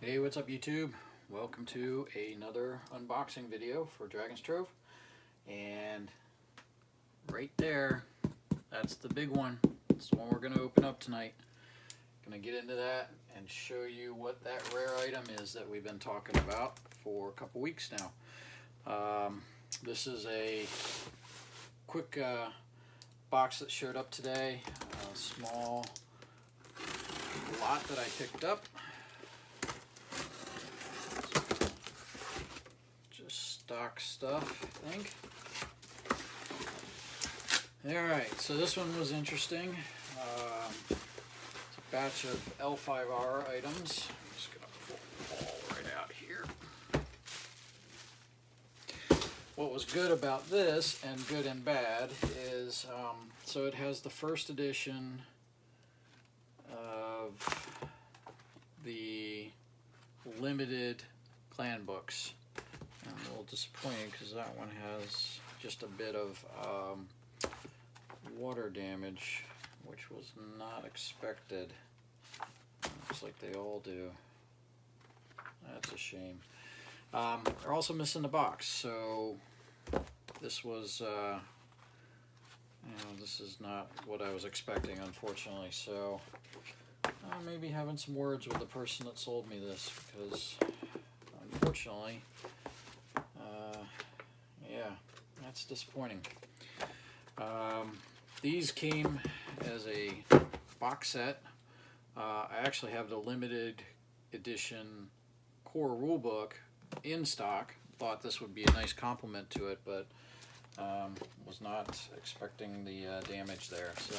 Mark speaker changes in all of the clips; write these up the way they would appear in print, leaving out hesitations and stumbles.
Speaker 1: Hey, what's up YouTube? Welcome to another unboxing video for Dragon's Trove. And right there, that's the big one. It's the one we're going to open up tonight. Going to get into that and show you what that rare item is that we've been talking about for a couple weeks now. This is a quick box that showed up today. A small lot that I picked up. Stock stuff, I think. Alright, so this one was interesting. It's a batch of L5R items. I'm just going to pull the ball right out here. What was good about this, and good and bad, is so it has the first edition of the limited clan books. I'm a little disappointed because that one has just a bit of water damage, which was not expected. Looks like they all do. That's a shame. They're also missing the box, so this was, this is not what I was expecting, unfortunately. So maybe having some words with the person that sold me this, because unfortunately, yeah, that's disappointing. These came as a box set. I actually have the limited edition core rulebook in stock. Thought this would be a nice complement to it, but was not expecting the damage there. So,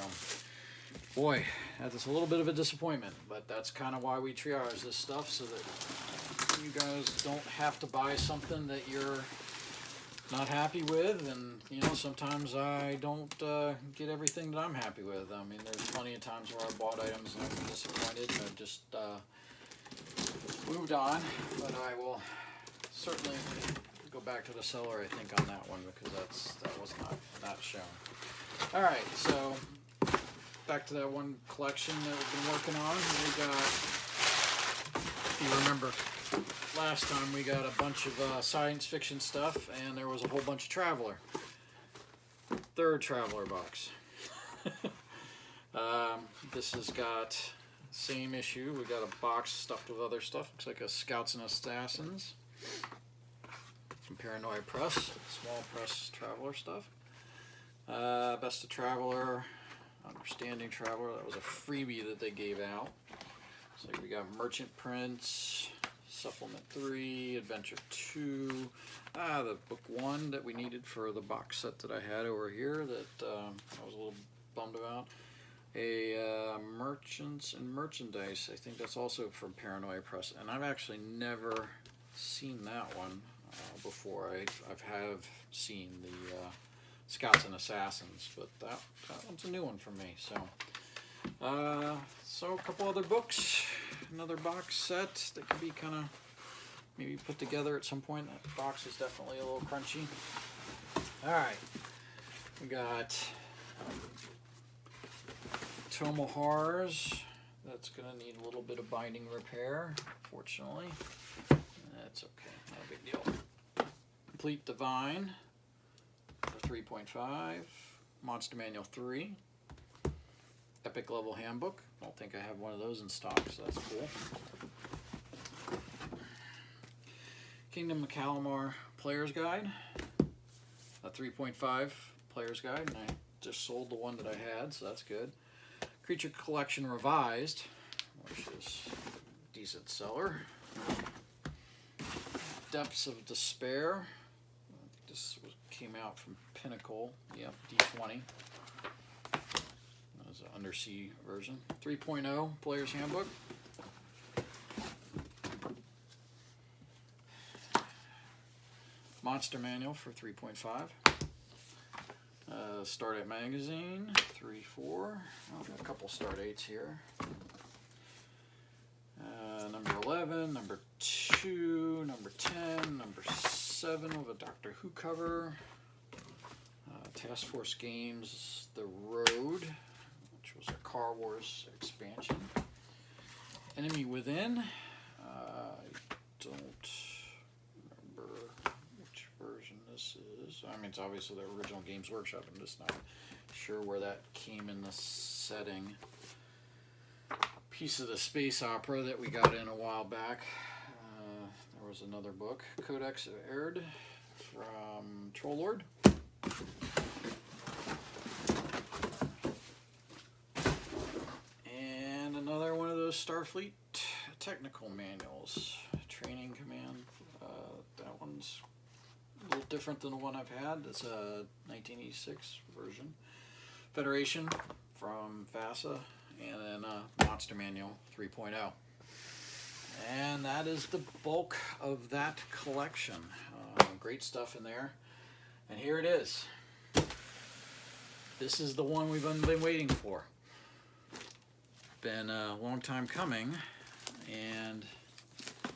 Speaker 1: boy, that's a little bit of a disappointment, but that's kind of why we triage this stuff, so that you guys don't have to buy something that you're not happy with. And sometimes I don't get everything that I'm happy with. I mean, there's plenty of times where I bought items and I've been disappointed and I've just moved on. But I will certainly go back to the seller, I think, on that one, because that was not shown. All right, so back to that one collection that we've been working on. We got, if you remember, last time we got a bunch of science fiction stuff, and there was a whole bunch of Traveler. Third Traveler box. This has got same issue. We got a box stuffed with other stuff. Looks like a Scouts and Assassins. Some Paranoia Press, small press Traveler stuff. Best of Traveler, Understanding Traveler. That was a freebie that they gave out. So we got Merchant Prince, Supplement 3, Adventure 2, the book 1 that we needed for the box set that I had over here that I was a little bummed about. A Merchants and Merchandise, I think that's also from Paranoia Press, and I've actually never seen that one before. I've seen the Scouts and Assassins, but that one's a new one for me. So a couple other books, another box set that could be kind of maybe put together at some point. That box is definitely a little crunchy. All right, we got Tome of Horrors. That's going to need a little bit of binding repair, fortunately. That's okay, not a big deal. Complete Divine for 3.5. Monster Manual 3. Epic Level Handbook. Don't think I have one of those in stock, so that's cool. Kingdom of Calamar Player's Guide. A 3.5 Player's Guide, and I just sold the one that I had, so that's good. Creature Collection Revised, which is a decent seller. Depths of Despair. I think this came out from Pinnacle. Yep, D20. That was an undersea version. 3.0 Player's Handbook. Monster Manual for 3.5. Stardate Magazine, 3.4. A couple Stardates here. Number 11, number 2, number 10, number 7 with a Doctor Who cover. Task Force Games, The Road, which was a Car Wars expansion. Enemy Within, don't remember which version this is. I mean, it's obviously the original Games Workshop. I'm just not sure where that came in the setting. Piece of the space opera that we got in a while back. There was another book, Codex Erd from Trollord. And another one of those Starfleet technical manuals, Training Command. That one's a little different than the one I've had. It's a 1986 version. Federation from FASA, and then Monster Manual 3.0. And that is the bulk of that collection. Great stuff in there. And here it is. This is the one we've been waiting for. Been a long time coming, and I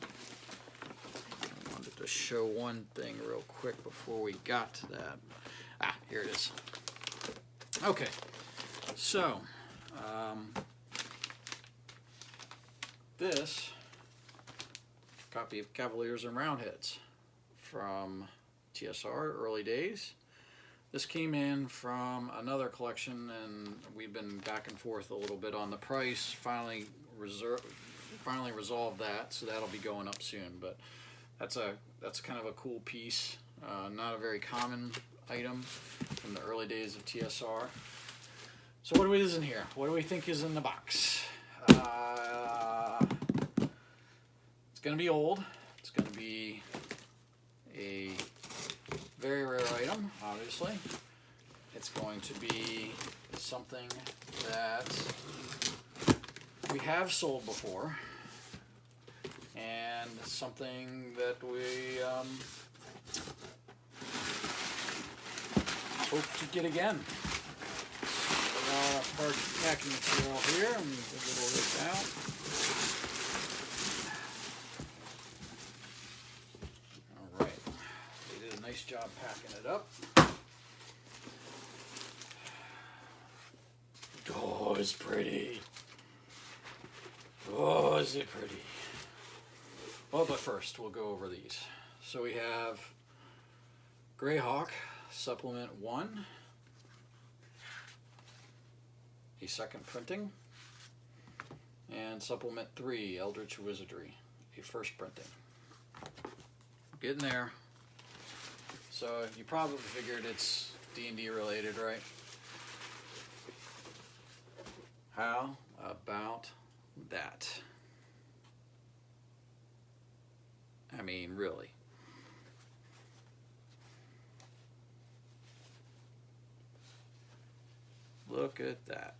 Speaker 1: wanted to show one thing real quick before we got to that. Here it is. Okay, so this copy of Cavaliers and Roundheads from TSR early days. This came in from another collection, and we've been back and forth a little bit on the price. Finally resolved that, so that'll be going up soon. But that's kind of a cool piece. Not a very common item from the early days of TSR. So what is in here? What do we think is in the box? It's going to be old. It's going to be a very rare item, obviously. It's going to be something that we have sold before, and something that we hope to get again. Hard packing material here. I'm going to get a little this out. All right. They did a nice job packing it up. Oh, it's pretty. Oh, is it pretty. Well, but first, we'll go over these. So we have Greyhawk Supplement 1. A second printing, and Supplement 3, Eldritch Wizardry, a first printing. Getting there. So you probably figured it's D&D related, right? How about that? I mean, really. Look at that.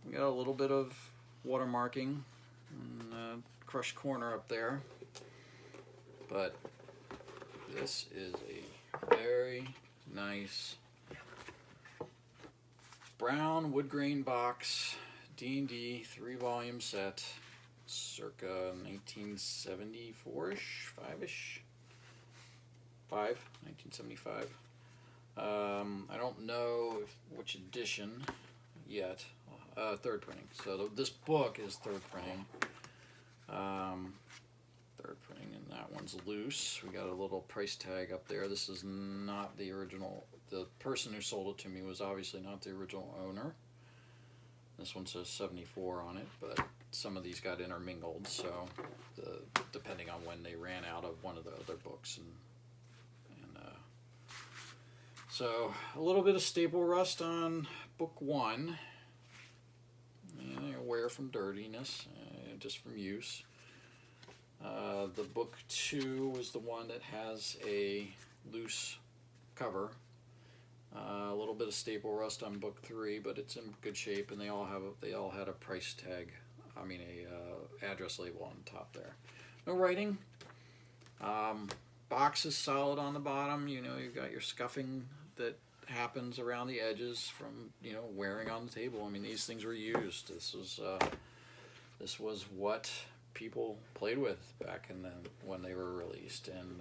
Speaker 1: We got a little bit of watermarking and crushed corner up there, but this is a very nice brown wood grain box, D&D 3-volume set, circa 1974-ish, 1975. I don't know which edition yet. Third printing. So this book is third printing. Third printing, and that one's loose. We got a little price tag up there. This is not the original. The person who sold it to me was obviously not the original owner. This one says 74 on it, but some of these got intermingled, so depending on when they ran out of one of the other books, so a little bit of staple rust on book 1. Wear from dirtiness, just from use. The book 2 was the one that has a loose cover. A little bit of staple rust on book 3, but it's in good shape, and they all had a price tag. I mean, a address label on top there. No writing. Box is solid on the bottom. You know, you've got your scuffing that happens around the edges from, you know, wearing on the table. I mean, these things were used. This was what people played with back in when they were released, and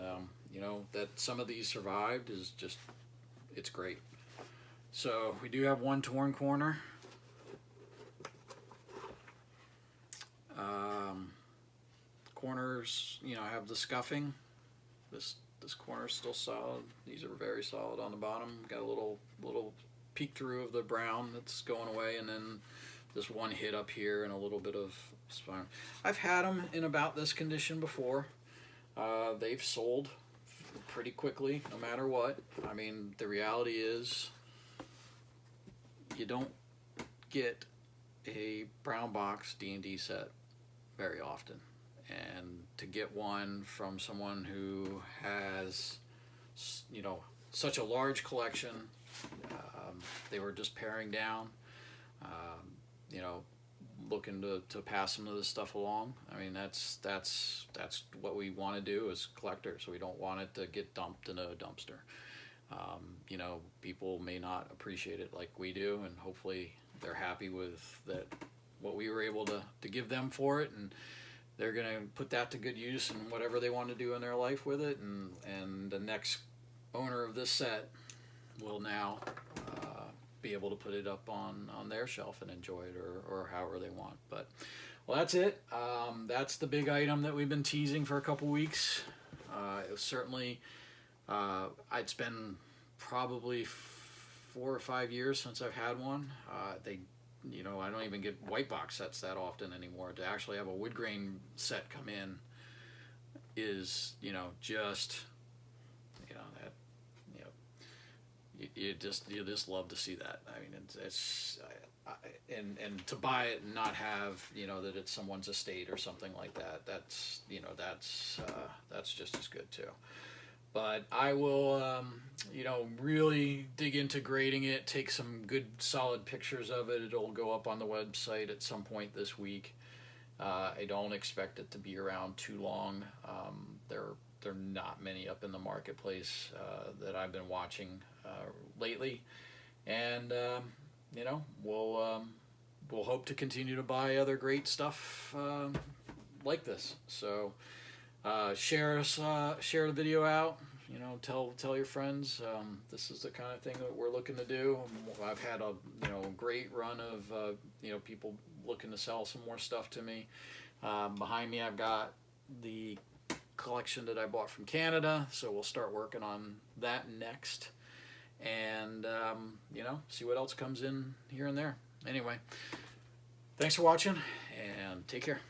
Speaker 1: you know, that some of these survived is just, it's great. So we do have one torn corner. corners, you know, have the scuffing. This corner is still solid. These are very solid on the bottom. Got a little peek through of the brown that's going away, and then this one hit up here and a little bit of spine. I've had them in about this condition before. They've sold pretty quickly, no matter what. I mean, the reality is you don't get a brown box D&D set very often, and to get one from someone who has, you know, such a large collection, they were just paring down, you know, looking to pass some of this stuff along. I mean, that's what we want to do as collectors. We don't want it to get dumped in a dumpster. You know, people may not appreciate it like we do, and hopefully they're happy with that, what we were able to give them for it, and they're going to put that to good use in whatever they want to do in their life with it, and the next owner of this set will now be able to put it up on their shelf and enjoy it, or however they want. But, well, that's it. That's the big item that we've been teasing for a couple weeks. It was certainly, it's been probably 4 or 5 years since I've had one. You know, I don't even get white box sets that often anymore. To actually have a wood grain set come in is, you know, just, you know, that, you know, you just love to see that. I mean, it's and to buy it and not have, you know, that it's someone's estate or something like that. That's, you know, that's just as good too. But I will, you know, really dig into grading it, take some good solid pictures of it. It'll go up on the website at some point this week. I don't expect it to be around too long. There are not many up in the marketplace that I've been watching lately. And, you know, we'll hope to continue to buy other great stuff like this. So share the video out. You know, tell your friends. This is the kind of thing that we're looking to do. I've had a great run of you know, people looking to sell some more stuff to me. Behind me, I've got the collection that I bought from Canada, so we'll start working on that next, and you know, see what else comes in here and there. Anyway, thanks for watching, and take care.